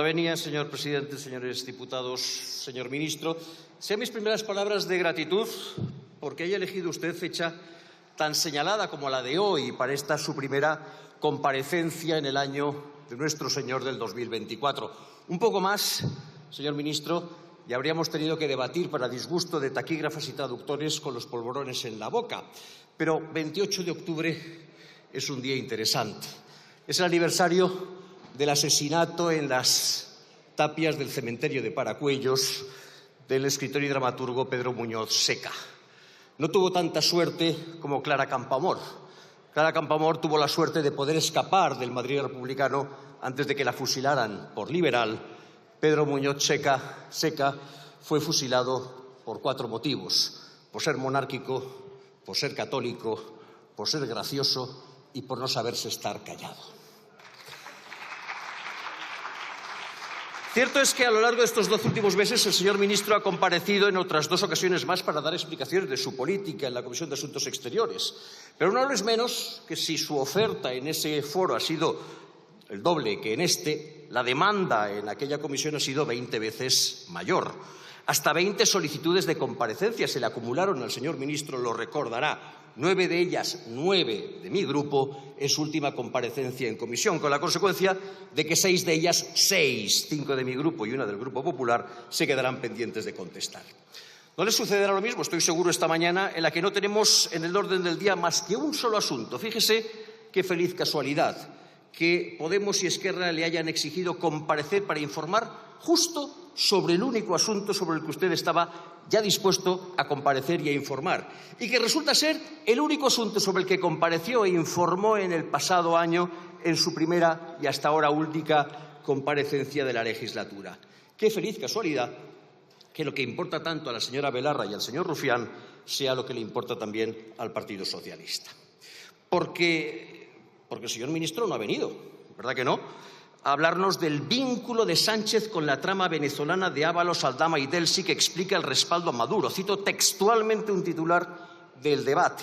Venía, señor presidente, señores diputados, señor ministro, sean mis primeras palabras de gratitud porque haya elegido usted fecha tan señalada como la de hoy para esta su primera comparecencia en el año de nuestro Señor del 2024. Un poco más, señor ministro, y habríamos tenido que debatir para disgusto de taquígrafas y traductores con los polvorones en la boca. Pero 28 de octubre es un día interesante. Es el aniversario del asesinato en las tapias del cementerio de Paracuellos del escritor y dramaturgo Pedro Muñoz Seca. No tuvo tanta suerte como Clara Campoamor. Clara Campoamor tuvo la suerte de poder escapar del Madrid republicano antes de que la fusilaran por liberal. Pedro Muñoz Seca fue fusilado por 4 motivos: por ser monárquico, por ser católico, por ser gracioso y por no saberse estar callado. Cierto es que a lo largo de estos 12 últimos meses el señor ministro ha comparecido en otras 2 ocasiones más para dar explicaciones de su política en la Comisión de Asuntos Exteriores. Pero no lo es menos que si su oferta en ese foro ha sido el doble que en este, la demanda en aquella comisión ha sido 20 veces mayor. Hasta 20 solicitudes de comparecencia se le acumularon al señor ministro, lo recordará. 9 de ellas, 9 de mi grupo, en su última comparecencia en comisión, con la consecuencia de que 6 de ellas, 5 de mi grupo y 1 del Grupo Popular, se quedarán pendientes de contestar. No les sucederá lo mismo, estoy seguro, esta mañana, en la que no tenemos en el orden del día más que un solo asunto. Fíjese qué feliz casualidad que Podemos y Esquerra le hayan exigido comparecer para informar justo sobre el único asunto sobre el que usted estaba ya dispuesto a comparecer y a informar, y que resulta ser el único asunto sobre el que compareció e informó en el pasado año en su primera y hasta ahora única comparecencia de la legislatura. Qué feliz casualidad que lo que importa tanto a la señora Belarra y al señor Rufián sea lo que le importa también al Partido Socialista. Porque el señor ministro no ha venido, ¿verdad que no?, a hablarnos del vínculo de Sánchez con la trama venezolana de Ábalos, Aldama y Delcy, que explica el respaldo a Maduro. Cito textualmente un titular del debate.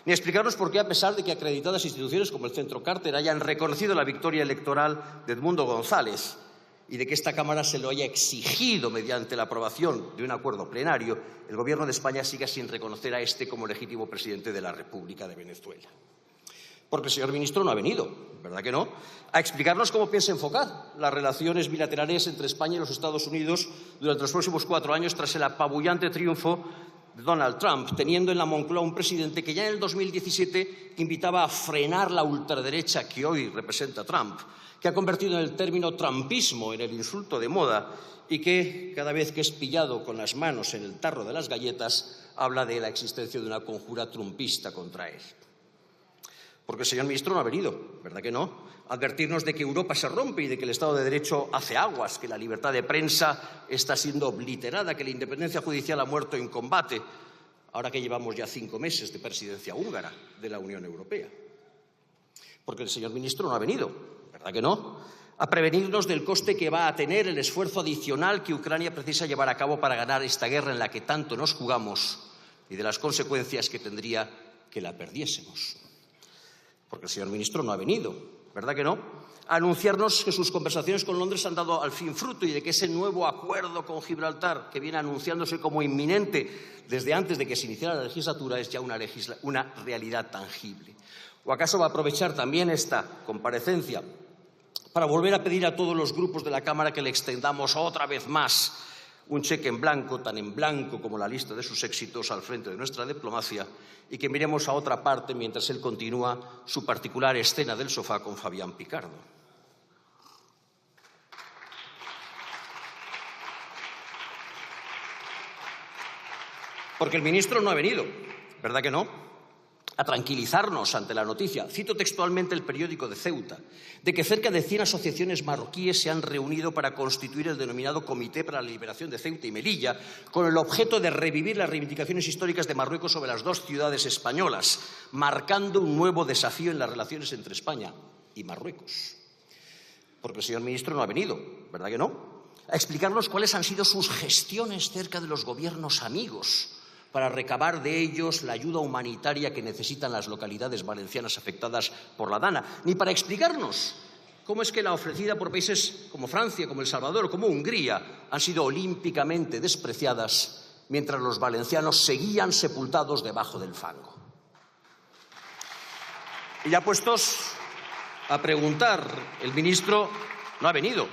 Ni explicarnos por qué, a pesar de que acreditadas instituciones como el Centro Carter hayan reconocido la victoria electoral de Edmundo González y de que esta Cámara se lo haya exigido mediante la aprobación de un acuerdo plenario, el Gobierno de España siga sin reconocer a este como legítimo presidente de la República de Venezuela. Porque el señor ministro no ha venido, ¿verdad que no?, a explicarnos cómo piensa enfocar las relaciones bilaterales entre España y los Estados Unidos durante los próximos 4 años tras el apabullante triunfo de Donald Trump, teniendo en la Moncloa un presidente que ya en el 2017 invitaba a frenar la ultraderecha que hoy representa Trump, que ha convertido en el término trumpismo en el insulto de moda y que, cada vez que es pillado con las manos en el tarro de las galletas, habla de la existencia de una conjura trumpista contra él. Porque el señor ministro no ha venido, ¿verdad que no?, a advertirnos de que Europa se rompe y de que el Estado de Derecho hace aguas, que la libertad de prensa está siendo obliterada, que la independencia judicial ha muerto en combate, ahora que llevamos ya 5 meses de presidencia húngara de la Unión Europea. Porque el señor ministro no ha venido, ¿verdad que no?, a prevenirnos del coste que va a tener el esfuerzo adicional que Ucrania precisa llevar a cabo para ganar esta guerra en la que tanto nos jugamos y de las consecuencias que tendría que la perdiésemos. Porque el señor ministro no ha venido, ¿verdad que no?, a anunciarnos que sus conversaciones con Londres han dado al fin fruto y de que ese nuevo acuerdo con Gibraltar, que viene anunciándose como inminente desde antes de que se iniciara la legislatura, es ya una realidad tangible. ¿O acaso va a aprovechar también esta comparecencia para volver a pedir a todos los grupos de la Cámara que le extendamos otra vez más un cheque en blanco, tan en blanco como la lista de sus éxitos al frente de nuestra diplomacia, y que miremos a otra parte mientras él continúa su particular escena del sofá con Fabián Picardo? Porque el ministro no ha venido, ¿verdad que no?, a tranquilizarnos ante la noticia, cito textualmente el periódico de Ceuta, de que cerca de 100 asociaciones marroquíes se han reunido para constituir el denominado Comité para la Liberación de Ceuta y Melilla, con el objeto de revivir las reivindicaciones históricas de Marruecos sobre las 2 ciudades españolas, marcando un nuevo desafío en las relaciones entre España y Marruecos. Porque el señor ministro no ha venido, ¿verdad que no?, a explicarnos cuáles han sido sus gestiones cerca de los gobiernos amigos para recabar de ellos la ayuda humanitaria que necesitan las localidades valencianas afectadas por la Dana, ni para explicarnos cómo es que la ofrecida por países como Francia, como El Salvador o como Hungría han sido olímpicamente despreciadas, mientras los valencianos seguían sepultados debajo del fango. Y ya puestos a preguntar, el ministro no ha venido,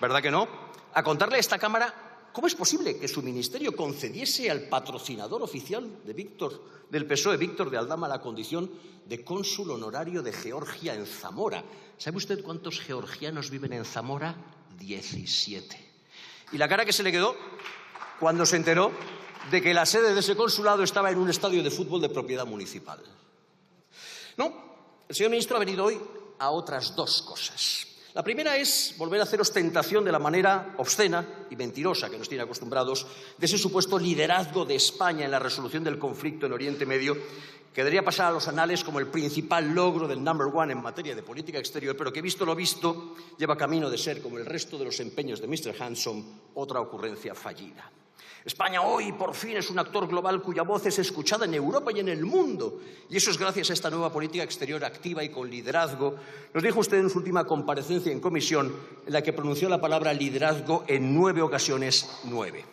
¿verdad que no?, a contarle a esta Cámara cómo es posible que su ministerio concediese al patrocinador oficial del PSOE, Víctor de Aldama, la condición de cónsul honorario de Georgia en Zamora. ¿Sabe usted cuántos georgianos viven en Zamora? 17. Y la cara que se le quedó cuando se enteró de que la sede de ese consulado estaba en un estadio de fútbol de propiedad municipal. No, el señor ministro ha venido hoy a otras dos cosas. La primera es volver a hacer ostentación de la manera obscena y mentirosa que nos tiene acostumbrados de ese supuesto liderazgo de España en la resolución del conflicto en Oriente Medio, que debería pasar a los anales como el principal logro del #1 en materia de política exterior, pero que, visto lo visto, lleva camino de ser, como el resto de los empeños de Mr. Handsome, otra ocurrencia fallida. España hoy, por fin, es un actor global cuya voz es escuchada en Europa y en el mundo. Y eso es gracias a esta nueva política exterior activa y con liderazgo. Nos dijo usted en su última comparecencia en comisión, en la que pronunció la palabra liderazgo en 9 ocasiones, 9.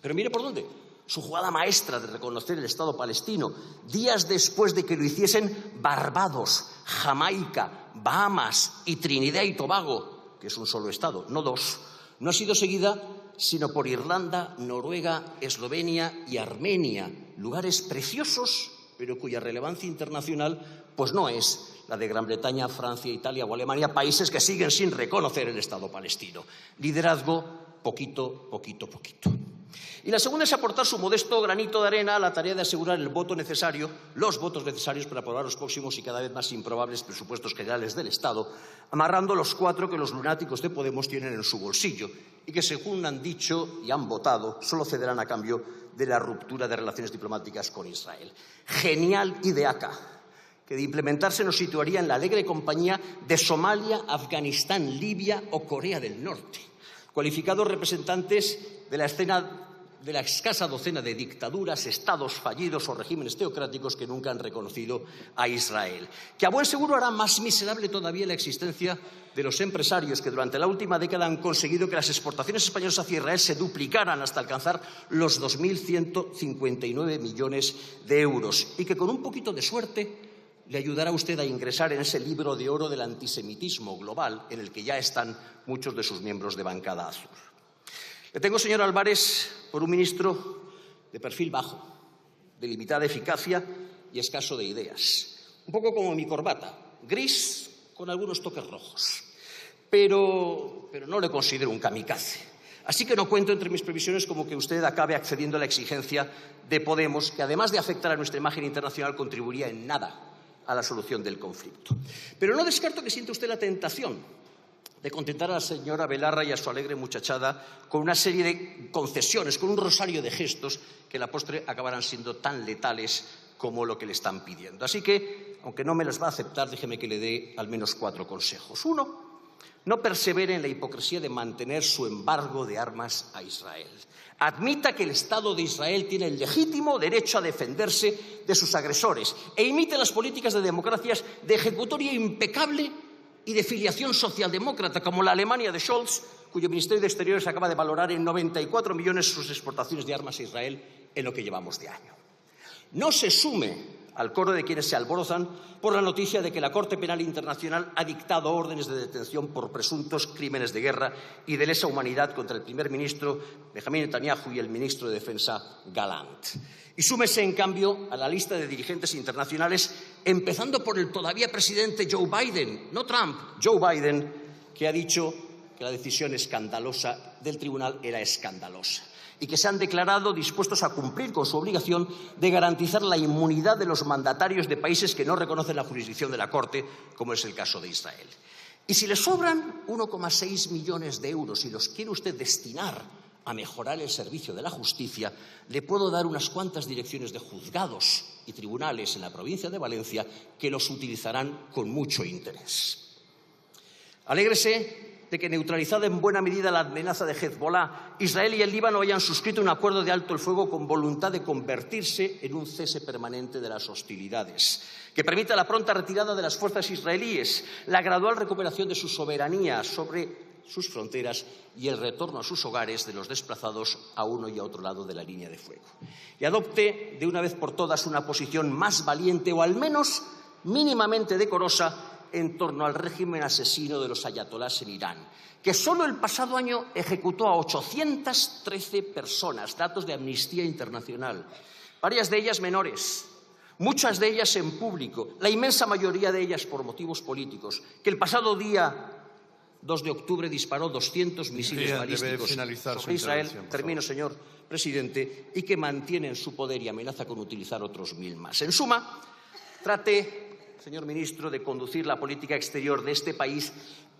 Pero mire por dónde. Su jugada maestra de reconocer el Estado palestino, días después de que lo hiciesen Barbados, Jamaica, Bahamas y Trinidad y Tobago, que es un solo Estado, no dos, no ha sido seguida sino por Irlanda, Noruega, Eslovenia y Armenia, lugares preciosos, pero cuya relevancia internacional pues no es la de Gran Bretaña, Francia, Italia o Alemania, países que siguen sin reconocer el Estado palestino. Liderazgo, poquito, poquito, poquito. Y la segunda es aportar su modesto granito de arena a la tarea de asegurar los votos necesarios para aprobar los próximos y cada vez más improbables presupuestos generales del Estado, amarrando los 4 que los lunáticos de Podemos tienen en su bolsillo y que, según han dicho y han votado, solo cederán a cambio de la ruptura de relaciones diplomáticas con Israel. Genial ideaca, que de implementarse nos situaría en la alegre compañía de Somalia, Afganistán, Libia o Corea del Norte, cualificados representantes de la escasa docena de dictaduras, estados fallidos o regímenes teocráticos que nunca han reconocido a Israel, que a buen seguro hará más miserable todavía la existencia de los empresarios que durante la última década han conseguido que las exportaciones españolas hacia Israel se duplicaran hasta alcanzar los 2.159 millones de euros y que con un poquito de suerte le ayudará a usted a ingresar en ese libro de oro del antisemitismo global en el que ya están muchos de sus miembros de bancada azul. Le tengo, señor Álvarez, por un ministro de perfil bajo, de limitada eficacia y escaso de ideas. Un poco como mi corbata, gris con algunos toques rojos. Pero no le considero un kamikaze. Así que no cuento entre mis previsiones como que usted acabe accediendo a la exigencia de Podemos, que además de afectar a nuestra imagen internacional, contribuiría en nada a la solución del conflicto. Pero no descarto que sienta usted la tentación de contentar a la señora Belarra y a su alegre muchachada con una serie de concesiones, con un rosario de gestos que a la postre acabarán siendo tan letales como lo que le están pidiendo. Así que, aunque no me las va a aceptar, déjeme que le dé al menos 4 consejos. 1, no persevere en la hipocresía de mantener su embargo de armas a Israel. Admita que el Estado de Israel tiene el legítimo derecho a defenderse de sus agresores e imite las políticas de democracias de ejecutoria impecable y de filiación socialdemócrata, como la Alemania de Scholz, cuyo Ministerio de Exteriores acaba de valorar en 94 millones sus exportaciones de armas a Israel en lo que llevamos de año. No se sume al coro de quienes se alborozan por la noticia de que la Corte Penal Internacional ha dictado órdenes de detención por presuntos crímenes de guerra y de lesa humanidad contra el primer ministro Benjamin Netanyahu y el ministro de Defensa Gallant. Y súmese, en cambio, a la lista de dirigentes internacionales, empezando por el todavía presidente Joe Biden, no Trump, Joe Biden, que ha dicho que la decisión escandalosa del tribunal era escandalosa y que se han declarado dispuestos a cumplir con su obligación de garantizar la inmunidad de los mandatarios de países que no reconocen la jurisdicción de la Corte, como es el caso de Israel. Y si le sobran 1,6 millones de euros y los quiere usted destinar a mejorar el servicio de la justicia, le puedo dar unas cuantas direcciones de juzgados y tribunales en la provincia de Valencia que los utilizarán con mucho interés. Alégrese de que, neutralizada en buena medida la amenaza de Hezbolá, Israel y el Líbano hayan suscrito un acuerdo de alto el fuego con voluntad de convertirse en un cese permanente de las hostilidades, que permita la pronta retirada de las fuerzas israelíes, la gradual recuperación de su soberanía sobre sus fronteras y el retorno a sus hogares de los desplazados a uno y a otro lado de la línea de fuego. Y adopte de una vez por todas una posición más valiente o al menos mínimamente decorosa en torno al régimen asesino de los ayatolás en Irán, que solo el pasado año ejecutó a 813 personas, datos de Amnistía Internacional, varias de ellas menores, muchas de ellas en público, la inmensa mayoría de ellas por motivos políticos, que el pasado día 2 de octubre disparó 200 misiles balísticos sobre Israel, termino, señor presidente, y que mantiene en su poder y amenaza con utilizar otros 1000 más. En suma, trate, señor ministro, de conducir la política exterior de este país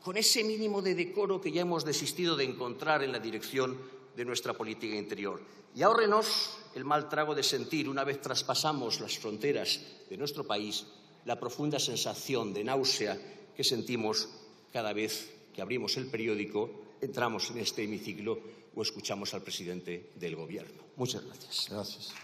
con ese mínimo de decoro que ya hemos desistido de encontrar en la dirección de nuestra política interior. Y ahórrenos el mal trago de sentir, una vez traspasamos las fronteras de nuestro país, la profunda sensación de náusea que sentimos cada vez que abrimos el periódico, entramos en este hemiciclo o escuchamos al presidente del Gobierno. Muchas gracias. Gracias.